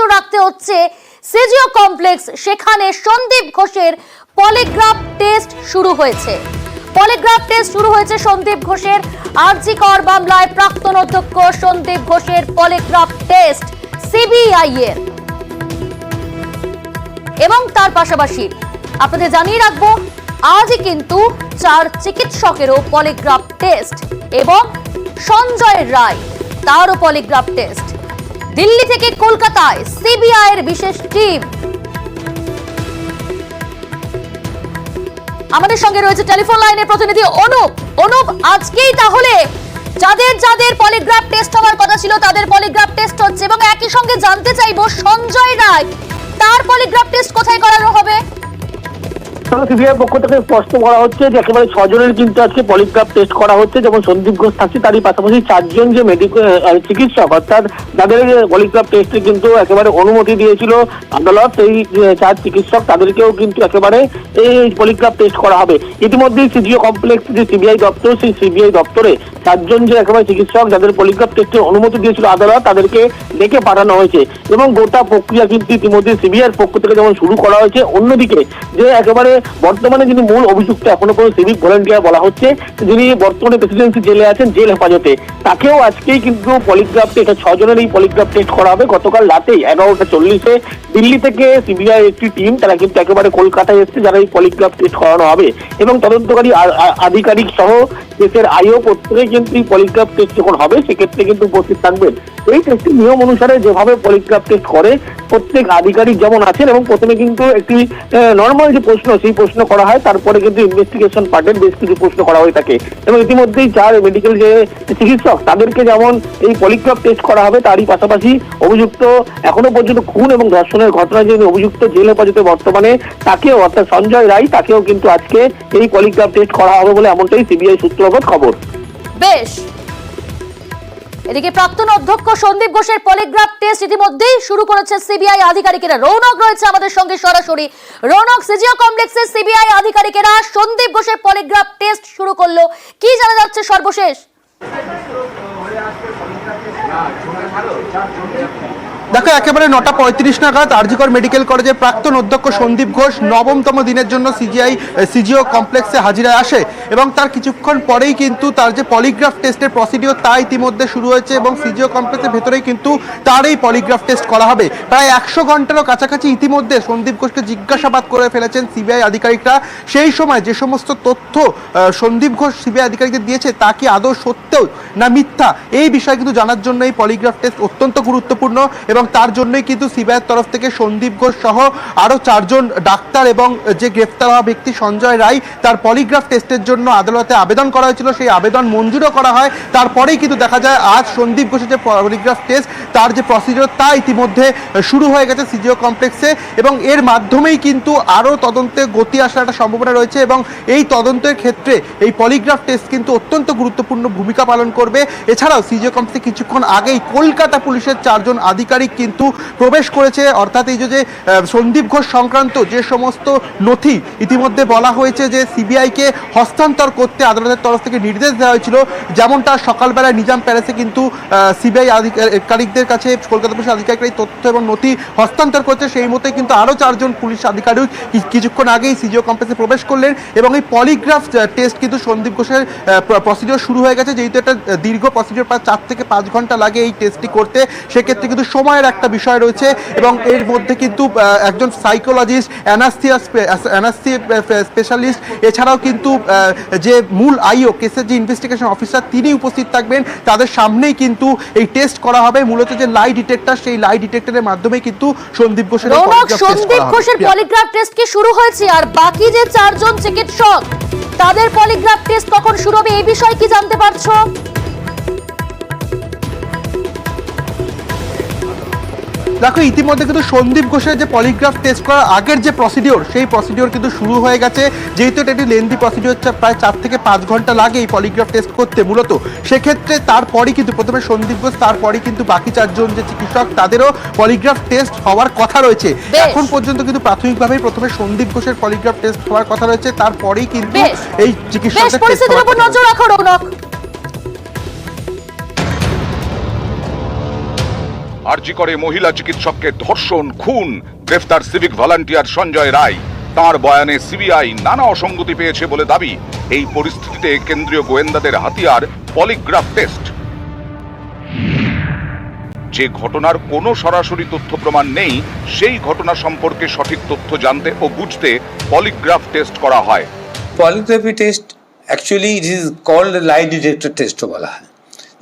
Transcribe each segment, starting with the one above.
নজর রাখতে হচ্ছে সিজিও কমপ্লেক্স। সেখানে সন্দীপ ঘোষের পলিগ্রাফ টেস্ট শুরু হয়েছে। সন্দীপ ঘোষের আরজি কর মামলায় প্রাক্তন অধ্যক্ষ সন্দীপ ঘোষের পলিগ্রাফ টেস্ট সিবিআই এর। এবং তার পাশাপাশি আপনাদের জানিয়ে রাখবো, আজই কিন্তু 4 চিকিৎসকেরও পলিগ্রাফ টেস্ট এবং সঞ্জয় রায় তারও পলিগ্রাফ টেস্ট। দিল্লি থেকে কলকাতায় সিবিআই এর বিশেষ টিম। আমাদের সঙ্গে রয়েছে টেলিফোন লাইনের প্রতিনিধি অনুপ, আজকেই তাহলে যাদের পলিগ্রাফ টেস্ট হওয়ার কথা ছিল তাদের পলিগ্রাফ টেস্ট হচ্ছে, এবং একই সঙ্গে জানতে চাইবো সঞ্জয় রায় তার পলিগ্রাফ টেস্ট কোথায় করানো হবে? সিবিআই পক্ষ থেকে স্পষ্ট করা হচ্ছে যে একেবারে 6 জনের কিন্তু আজকে পলিগ্রাফ টেস্ট করা হচ্ছে। যেমন সন্দীপ ঘোষ থাকছে, তারই পাশাপাশি 4 জন যে মেডিকেল চিকিৎসক অর্থাৎ যাদের পলিগ্রাফ টেস্টে কিন্তু একেবারে অনুমতি দিয়েছিল আদালত, সেই 4 চিকিৎসক তাদেরকেও কিন্তু একেবারে এই পলিগ্রাফ টেস্ট করা হবে। ইতিমধ্যেই সিজিও কমপ্লেক্স যে সিবিআই দপ্তর, সেই সিবিআই দপ্তরে 4 জন যে একেবারে চিকিৎসক যাদের পলিগ্রাফ টেস্টের অনুমতি দিয়েছিল আদালত, তাদেরকে ডেকে পাঠানো হয়েছে এবং গোটা প্রক্রিয়া কিন্তু ইতিমধ্যে সিবিআইয়ের পক্ষ থেকে যেমন শুরু করা হয়েছে, অন্যদিকে যে একেবারে বর্তমানে যিনি মূল অভিযুক্ত, এখনো কোনো সিভিক ভলেন্টিয়ার বলা হচ্ছে, যিনি বর্তমানে প্রেসিডেন্সি জেলে আছেন, জেল হেফাজতে, তাকেও আজকেই কিন্তু পলিগ্রাফ টেস্ট 6 জনের এই পলিগ্রাফ টেস্ট করা হবে। গতকাল রাতেই 11:40 দিল্লি থেকে সিবিআই একটি টিম তারা কিন্তু একেবারে কলকাতায় এসেছে, যারা এই পলিগ্রাফ টেস্ট করানো হবে এবং তদন্তকারী আধিকারিক সহ দেশের আইও প্রত্যেকে কিন্তু এই পলিগ্রাফ টেস্ট যখন হবে সেক্ষেত্রে কিন্তু উপস্থিত থাকবেন। এই টেস্টের নিয়ম অনুসারে যেভাবে পলিগ্রাফ টেস্ট করে প্রত্যেক আধিকারিক যেমন আছেন, এবং প্রথমে কিন্তু একটি নর্মাল যে প্রশ্ন সেই প্রশ্ন করা হয়, তারপরে কিন্তু ইনভেস্টিগেশন পার্টের বেশ কিছু প্রশ্ন করা হয়ে থাকে এবং ইতিমধ্যেই 4 মেডিকেল যে চিকিৎসক তাদেরকে যেমন এই পলিগ্রাফ টেস্ট করা হবে, তারই পাশাপাশি অভিযুক্ত এখনো পর্যন্ত খুন এবং ধর্ষণের ঘটনায় যে অভিযুক্ত জেল হেফাজতে বর্তমানে, তাকেও অর্থাৎ সঞ্জয় রায়, তাকেও কিন্তু আজকে এই পলিগ্রাফ টেস্ট করা হবে বলে এমনটাই সিবিআই সূত্রগত খবর। বেশ, এদিকে প্রাক্তন অধ্যক্ষ সন্দীপ ঘোষের পলিগ্রাফ টেস্ট ইতিমধ্যেই শুরু করেছে সিবিআই আধিকারিকেরা। রৌনক রয়েছে আমাদের সঙ্গে সরাসরি। রৌনক, সিজিও কমপ্লেক্সের সিবিআই আধিকারিকেরা সন্দীপ ঘোষের পলিগ্রাফ টেস্ট শুরু করলো, কি জানা যাচ্ছে সর্বশেষ? দেখো, একেবারে 9:35 নাগাদ আরজিকর মেডিকেল কলেজের প্রাক্তন অধ্যক্ষ সন্দীপ ঘোষ 9তম দিনের জন্য সিজিও কমপ্লেক্সে হাজিরায় আসে এবং তার কিছুক্ষণ পরেই কিন্তু তার যে পলিগ্রাফ টেস্টের প্রসিডিওর তা ইতিমধ্যে শুরু হয়েছে এবং সিজিও কমপ্লেক্সের ভেতরেই কিন্তু তার এই পলিগ্রাফ টেস্ট করা হবে। প্রায় 100 ঘন্টারও কাছাকাছি ইতিমধ্যে সন্দীপ ঘোষকে জিজ্ঞাসাবাদ করে ফেলেছেন সিবিআই আধিকারিকরা। সেই সময় যে সমস্ত তথ্য সন্দীপ ঘোষ সিবিআই আধিকারিকদের দিয়েছে তা কি আদৌ সত্য না মিথ্যা, এই বিষয়ে কিন্তু জানার জন্য এই পলিগ্রাফ টেস্ট অত্যন্ত গুরুত্বপূর্ণ এবং তার জন্যই কিন্তু সিবিআইয়ের তরফ থেকে সন্দীপ ঘোষ সহ আরও 4 জন ডাক্তার এবং যে গ্রেফতার হওয়া ব্যক্তি সঞ্জয় রায়, তার পলিগ্রাফ টেস্টের জন্য আদালতে আবেদন করা হয়েছিল, সেই আবেদন মঞ্জুরও করা হয়। তারপরেই কিন্তু দেখা যায় আজ সন্দীপ ঘোষের যে পলিগ্রাফ টেস্ট তার যে প্রসিডিওর তা ইতিমধ্যে শুরু হয়ে গেছে সিজিও কমপ্লেক্সে এবং এর মাধ্যমেই কিন্তু আরও তদন্তে গতি আসার একটা সম্ভাবনা রয়েছে এবং এই তদন্তের ক্ষেত্রে এই পলিগ্রাফ টেস্ট কিন্তু অত্যন্ত গুরুত্বপূর্ণ ভূমিকা পালন করবে। এছাড়াও সিজিও কমপ্লেক্সে কিছুক্ষণ আগেই কলকাতা পুলিশের 4 জন আধিকারিক কিন্তু প্রবেশ করেছে, অর্থাৎ এই যে সন্দীপ ঘোষ সংক্রান্ত যে সমস্ত নথি ইতিমধ্যে বলা হয়েছে যে সিবিআইকে হস্তান্তর করতে আদালতের তরফ থেকে নির্দেশ দেওয়া হয়েছিল, যেমনটা সকালবেলায় নিজাম প্যালেসে কিন্তু সিবিআই আধিকারিকদের কাছে কলকাতা পুলিশের আধিকারিকরা এই তথ্য এবং নথি হস্তান্তর করছে, সেই মতোই কিন্তু আরও 4 জন পুলিশ আধিকারিক কিছুক্ষণ আগেই সিজিও কমপ্লেক্সে প্রবেশ করলেন এবং এই পলিগ্রাফ টেস্ট কিন্তু সন্দীপ ঘোষের প্রসিডিওর শুরু হয়ে গেছে। যেহেতু একটা দীর্ঘ প্রসিডিওর, প্রায় 4 থেকে 5 ঘন্টা লাগে এই টেস্টটি করতে, সেক্ষেত্রে কিন্তু সময়ের একটা বিষয় রয়েছে এবং এর মধ্যে কিন্তু একজন সাইকোলজিস্ট, অ্যানাস্থিয়া স্পেশালিস্ট, এছাড়াও কিন্তু যে মূল আইও কেসের যে ইনভেস্টিগেশন অফিসার তিনি উপস্থিত থাকবেন। তাদের সামনেই কিন্তু এই টেস্ট করা হবে। মূলত যে লাই ডিটেক্টর, সেই লাই ডিটেক্টরের মাধ্যমে কিন্তু সন্দীপ ঘোষের পলিগ্রাফ টেস্ট কি শুরু হয়েছে, আর বাকি যে 4 জন চিকিৎসক তাদের পলিগ্রাফ টেস্ট কখন শুরু হবে এই বিষয়ে কি জানতে পারছো? দেখো, ইতিমধ্যে কিন্তু সন্দীপ ঘোষের যে পলিগ্রাফ টেস্ট করার আগের যে প্রসিডিওর, সেই প্রসিডিওর কিন্তু শুরু হয়ে গেছে। যেহেতু এটা একটি লেন্দি প্রসিডিওর, প্রায় 4 থেকে 5 ঘন্টা লাগে এই পলিগ্রাফ টেস্ট করতে মূলত, সেক্ষেত্রে তারপরই কিন্তু প্রথমে সন্দীপ ঘোষ, তারপরই কিন্তু বাকি 4 জন যে চিকিৎসক তাদেরও পলিগ্রাফ টেস্ট হওয়ার কথা রয়েছে। এখন পর্যন্ত কিন্তু প্রাথমিকভাবেই প্রথমে সন্দীপ ঘোষের পলিগ্রাফ টেস্ট হওয়ার কথা রয়েছে, তারপরেই কিন্তু এই চিকিৎসকদের পরিস্থিতির উপর নজর রাখো রৌনক। আরজি করে মহিলা চিকিৎসককে ধর্ষণ, খুন, গ্রেফতার সিভিক ভলান্টিয়ার সঞ্জয় রায়। তার বয়ানে সিবিআই নানা অসঙ্গতি পেয়েছে বলে দাবি। এই পরিস্থিতিতে কেন্দ্রীয় গোয়েন্দাদের হাতিয়ার পলিগ্রাফ টেস্ট। যে ঘটনার কোনো সরাসরি তথ্য প্রমাণ নেই, সেই ঘটনা সম্পর্কে সঠিক তথ্য জানতে ও বুঝতে পলিগ্রাফ টেস্ট করা হয়। Polygraphy test actually it is called lie detector টেস্টও বলা হয়,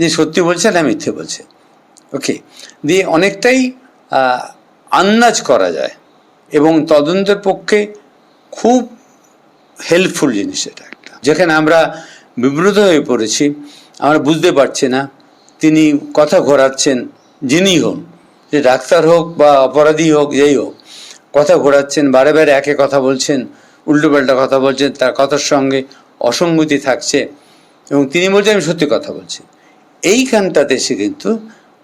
যে সত্যি বলছে না মিথ্যে বলছে। ওকে, দিয়ে অনেকটাই আন্দাজ করা যায় এবং তদন্তের পক্ষে খুব হেল্পফুল জিনিস এটা একটা। যেখানে আমরা বিব্রত হয়ে পড়েছি, আমরা বুঝতে পারছি না তিনি কথা ঘোরাচ্ছেন, যিনি হোক, যে ডাক্তার হোক বা অপরাধী হোক, যেই হোক, কথা ঘোরাচ্ছেন, বারে বারে একে কথা বলছেন, উল্টোপাল্টা কথা বলছেন, তার কথার সঙ্গে অসঙ্গতি থাকছে এবং তিনি বলছেন আমি সত্যি কথা বলছি। এইখানটাতে সে কিন্তু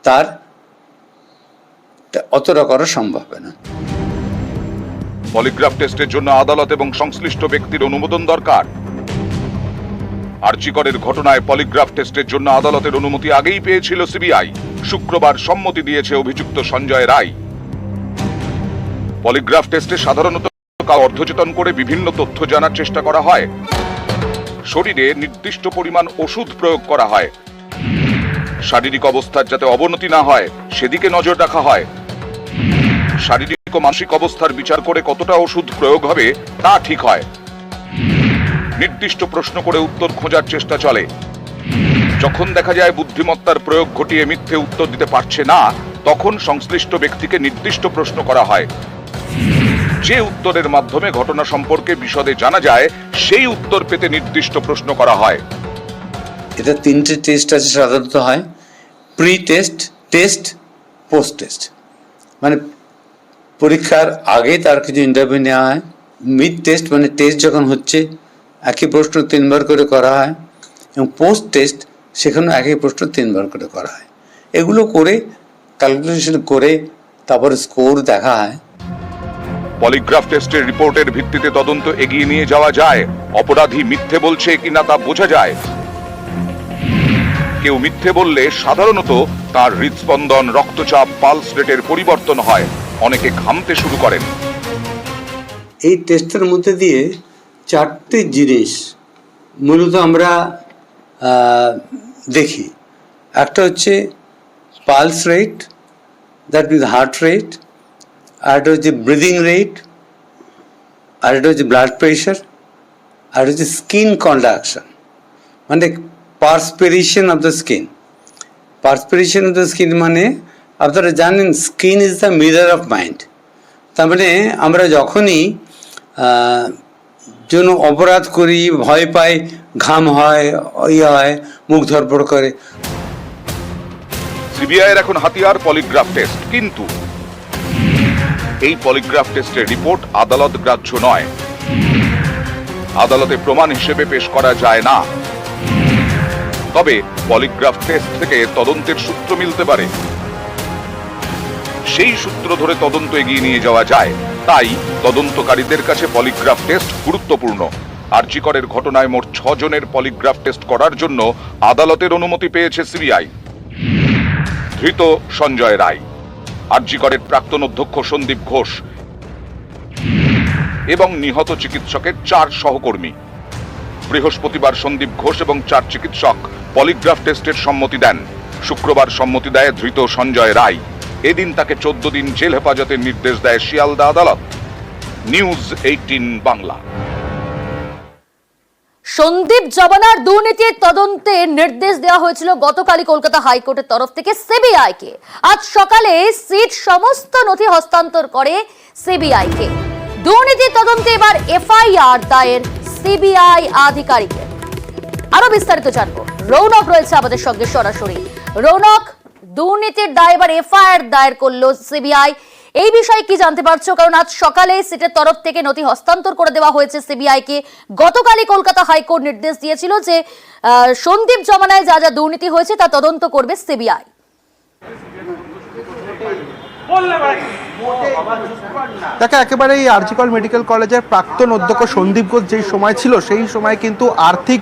তার অতটা করা সম্ভব না। পলিগ্রাফ টেস্টের জন্য আদালত এবং সংশ্লিষ্ট ব্যক্তির অনুমোদন দরকার। আরজি করের ঘটনায় পলিগ্রাফ টেস্টের জন্য আদালতের অনুমতি আগেই পেয়েছিল সিবিআই। শুক্রবার সম্মতি দিয়েছে অভিযুক্ত সঞ্জয় রায়। পলিগ্রাফ টেস্টে সাধারণত অর্ধচেতন করে বিভিন্ন তথ্য জানার চেষ্টা করা হয়। শরীরে নির্দিষ্ট পরিমাণ ওষুধ প্রয়োগ করা হয়। শারীরিক অবস্থার যাতে অবনতি না হয় সেদিকে নজর রাখা হয়। শারীরিক ও মানসিক অবস্থার বিচার করে কতটা ওষুধ প্রয়োগ হবে তা ঠিক হয়। নির্দিষ্ট প্রশ্ন করে উত্তর খোঁজার চেষ্টা চলে। যখন দেখা যায় বুদ্ধিমত্তার প্রয়োগ ঘটিয়ে মিথ্যে উত্তর দিতে পারছে না, তখন সংশ্লিষ্ট ব্যক্তিকে নির্দিষ্ট প্রশ্ন করা হয়। যে উত্তরের মাধ্যমে ঘটনা সম্পর্কে বিশদে জানা যায়, সেই উত্তর পেতে নির্দিষ্ট প্রশ্ন করা হয়। এটা তিনটে টেস্ট আছে সাধারণত হয়, pre test, test, post test. মানে পরীক্ষার আগে তার কিছু ইন্টারভিউ নেওয়া হয়। মিড টেস্ট মানে টেস্ট যখন হচ্ছে একই প্রশ্ন 3 বার করে করা হয়, এবং পোস্ট টেস্ট সেখানেও একই প্রশ্ন 3 বার করে করা হয়। এগুলো করে ক্যালকুলেশন করে তারপরে স্কোর দেখা হয়। পলিগ্রাফ টেস্টের রিপোর্টের ভিত্তিতে তদন্ত এগিয়ে নিয়ে যাওয়া যায়। অপরাধী মিথ্যে বলছে কিনা তা বোঝা যায়। কেউ মিথ্যে বললে সাধারণত তার হৃদস্পন্দন, রক্তচাপ, পালস রেটের পরিবর্তন হয়। অনেকে ঘামতে শুরু করেন। এই টেস্টের মধ্যে দিয়ে 4টে জিনিস মূলত আমরা দেখি। একটা হচ্ছে pulse rate, that means heart rate, আর একটা হচ্ছে ব্রিদিং রেট, আর একটা হচ্ছে ব্লাড প্রেশার, আর হচ্ছে স্কিন কন্ডাকশন, মানে perspiration of the skin. Perspiration of the skin মানে আপনারা জানেন skin is the mirror of mind. তার মানে আমরা যখনই জন্য অপরাধ করি, ভয় পাই, ঘাম হয়, হয়, মুখ ধরপড় করে। সিবিআই এর এখন হাতিয়ার পলিগ্রাফ টেস্ট, কিন্তু এই পলিগ্রাফ টেস্টের রিপোর্ট আদালত গ্রাহ্য নয়। আদালতে প্রমাণ হিসেবে পেশ করা যায় না। তবে পলিগ্রাফ টেস্ট থেকে তদন্তের সূত্র মিলতে পারে। সেই সূত্র ধরে তদন্ত এগিয়ে নিয়ে যাওয়া যায়। তাই তদন্তকারীদের কাছে পলিগ্রাফ টেস্ট গুরুত্বপূর্ণ। আরজি করের ঘটনায় মোট 6 জনের পলিগ্রাফ টেস্ট করার জন্য আদালতের অনুমতি পেয়েছে সিবিআই। ধৃত সঞ্জয় রায়, আরজি করের প্রাক্তন অধ্যক্ষ সন্দীপ ঘোষ এবং নিহত চিকিৎসকের 4 সহকর্মী। বৃহস্পতিবার সন্দীপ ঘোষ এবং 4 চিকিৎসক পলিগ্রাফ টেস্টের সম্মতি দেন। শুক্রবার সম্মতি দেয় ধৃত সঞ্জয় রায়। এদিন তাকে 14 দিন জেল হেফাজতের নির্দেশ দেয় শিয়ালদা আদালত। নিউজ 18 বাংলা। সন্দীপ জবানার দুর্নীতির তদন্তের নির্দেশ দেওয়া হয়েছিল গতকালই কলকাতা হাইকোর্টের তরফ থেকে সিবিআইকে। আজ সকালে সিট সমস্ত নথি হস্তান্তর করে সিবিআইকে। দুর্নীতির তদন্তে এবার এফআইআর দায়ের সিবিআই আধিকারিকের। আরো বিস্তারিত জানবো, রৌনক রয়েছে আমাদের সঙ্গে সরাসরি। রৌনক, দুর্নীতির দায় এবার এফআইআর দায়ের করলো সিবিআই, এই বিষয়ে কি জানতে পারছো? কারণ আজ সকালে সিটের তরফ থেকে নথি হস্তান্তর করে দেওয়া হয়েছে সিবিআইকে। গতকালই কলকাতা হাইকোর্ট নির্দেশ দিয়েছিল যে সন্দীপ জমানায় যা যা দুর্নীতি হয়েছে তা তদন্ত করবে সিবিআই। দেখো একেবারে এই আরজিকর মেডিকেল কলেজের প্রাক্তন অধ্যক্ষ সন্দীপ ঘোষ যেই সময় ছিল সেই সময় কিন্তু আর্থিক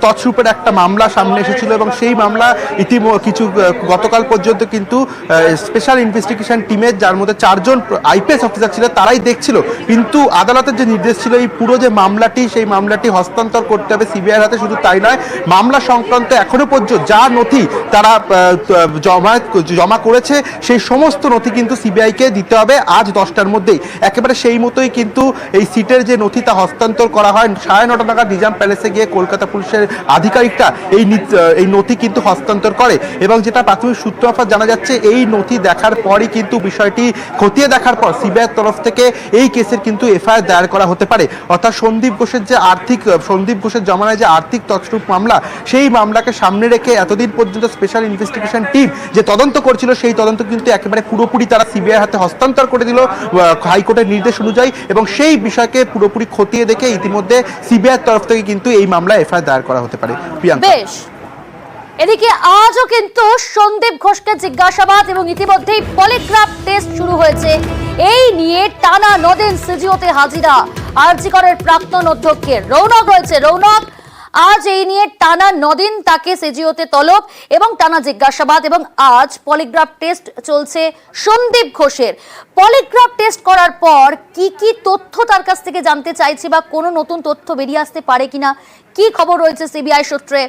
তছরূপের একটা মামলা সামনে এসেছিল এবং সেই মামলা গতকাল পর্যন্ত কিন্তু স্পেশাল ইনভেস্টিগেশন টিমের যার মধ্যে 4 জন আইপিএস অফিসার ছিল তারাই দেখছিল, কিন্তু আদালতের যে নির্দেশ ছিল এই পুরো যে মামলাটি সেই মামলাটি হস্তান্তর করতে হবে সিবিআইয়ের হাতে। শুধু তাই নয়, মামলা সংক্রান্ত এখনো পর্যন্ত যা নথি তারা জমা করেছে সেই সমস্ত নথি কিন্তু সিবিআইকে দিতে হবে আজ 10টার মধ্যেই। একেবারে সেই মতোই কিন্তু এই সিটের যে নথি তা হস্তান্তর করা হয় 9:30 নাগাদ নিজাম প্যালেসে গিয়ে কলকাতা পুলিশের আধিকারিকরা এই নথি কিন্তু হস্তান্তর করে এবং যেটা প্রাথমিক সূত্র মারফত জানা যাচ্ছে এই নথি দেখার পরই কিন্তু বিষয়টি খতিয়ে দেখার পর সিবিআইয়ের তরফ থেকে এই কেসের কিন্তু এফআইআর দায়ের করা হতে পারে। অর্থাৎ সন্দীপ ঘোষের জমানায় যে আর্থিক তছরূপ মামলা সেই মামলাকে সামনে রেখে এতদিন পর্যন্ত স্পেশাল ইনভেস্টিগেশন টিম যে তদন্ত করছিল সেই তদন্ত কিন্তু একেবারে পুরোপুরি তারা সিবিআই হাতে হস্তান্তর করে দিল হাইকোর্টের নির্দেশ অনুযায়ী এবং সেই বিষয়কে পুরোপুরি খতিয়ে দেখে ইতিমধ্যে সিবিআইয়ের তরফ থেকে কিন্তু এই মামলায় এফআইআর দায়ের করা হতে পারে। প্রিয়াঙ্কা, বেশ, এদিকে আজও কিন্তু সন্দীপ ঘোষকে জিজ্ঞাসাবাদ এবং ইতিমধ্যেই পলিগ্রাফ টেস্ট শুরু হয়েছে। এই নিয়ে টানা নদিন সিজিওতে হাজিরা আরজিকরের প্রাক্তন অধ্যক্ষের। রৌনক রয়েছে। রৌনক, আজ এই নিয়ে টানা নদিন তাকে সিজিওতে তলব এবং টানা জিজ্ঞাসাবাদ এবং আজ পলিগ্রাফ টেস্ট চলছে সন্দীপ ঘোষের। পলিগ্রাফ টেস্ট করার পর কি কি তথ্য তার কাছ থেকে জানতে চাইছে বা কোনো নতুন তথ্য বেরিয়ে আসতে পারে কিনা, কি খবর রয়েছে সিবিআই সূত্রে?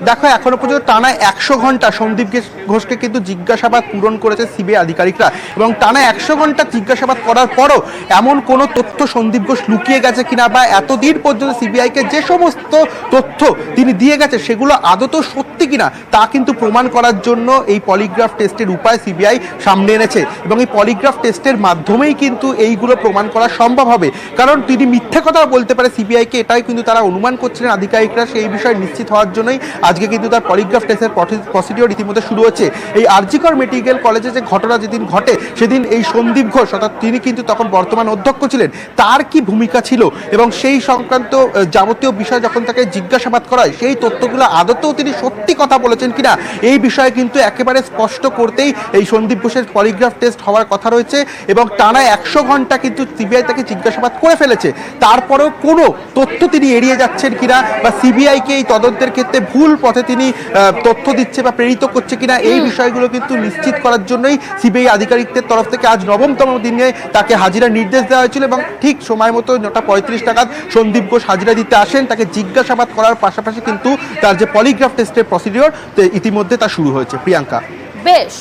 দেখো এখনো পর্যন্ত টানা 100 ঘন্টা সন্দীপ ঘোষকে কিন্তু জিজ্ঞাসাবাদ পূরণ করেছে সিবিআই আধিকারিকরা এবং টানা 100 ঘন্টা জিজ্ঞাসাবাদ করার পরও এমন কোনো তথ্য সন্দীপ ঘোষ লুকিয়ে গেছে কিনা বা এতদিন পর্যন্ত সিবিআইকে যে সমস্ত তথ্য তিনি দিয়ে গেছে সেগুলো আদৌ সত্যি কিনা তা কিন্তু প্রমাণ করার জন্য এই পলিগ্রাফ টেস্টের উপায় সিবিআই সামনে এনেছে এবং এই পলিগ্রাফ টেস্টের মাধ্যমেই কিন্তু এইগুলো প্রমাণ করা সম্ভব হবে। কারণ তিনি মিথ্যে কথা বলতে পারে সিবিআইকে, এটাই কিন্তু তারা অনুমান করছিলেন আধিকারিকরা। সেই বিষয়ে নিশ্চিত হওয়ার জন্যই আজকে কিন্তু তার পলিগ্রাফ টেস্টের প্রসিডিওর ইতিমধ্যে শুরু হচ্ছে। এই আরজিকর মেডিকেল কলেজে যে ঘটনা যেদিন ঘটে সেদিন এই সন্দীপ ঘোষ অর্থাৎ তিনি কিন্তু তখন বর্তমান অধ্যক্ষ ছিলেন, তার কি ভূমিকা ছিল এবং সেই সংক্রান্ত যাবতীয় বিষয় যখন তাকে জিজ্ঞাসাবাদ করা হয় সেই তথ্যগুলো আদতেও তিনি সত্যি কথা বলেছেন কিনা এই বিষয়ে কিন্তু একেবারে স্পষ্ট করতেই এই সন্দীপ ঘোষের পলিগ্রাফ টেস্ট হওয়ার কথা রয়েছে এবং টানা 100 ঘন্টা কিন্তু সিবিআই তাকে জিজ্ঞাসাবাদ করে ফেলেছে। তারপরেও কোনো তথ্য তিনি এড়িয়ে যাচ্ছেন কিনা বা সিবিআইকে এই তদন্তের ক্ষেত্রে ভুল পথে তিনি তথ্য দিচ্ছে বা প্রেরিত করছে কিনা এই বিষয়গুলো কিন্তু নিশ্চিত করার জন্যই সিবিআই আধিকারিকদের তরফ থেকে আজ 9তম দিনে তাকে হাজিরার নির্দেশ দেওয়া হয়েছিল এবং ঠিক সময় মতো 9:35 নাগাদ সন্দীপ ঘোষ হাজিরা দিতে আসেন। তাকে জিজ্ঞাসাবাদ করার পাশাপাশি কিন্তু তার যে পলিগ্রাফ টেস্টের প্রসিডিওর ইতিমধ্যে তা শুরু হয়েছে। প্রিয়াঙ্কা, বেশ।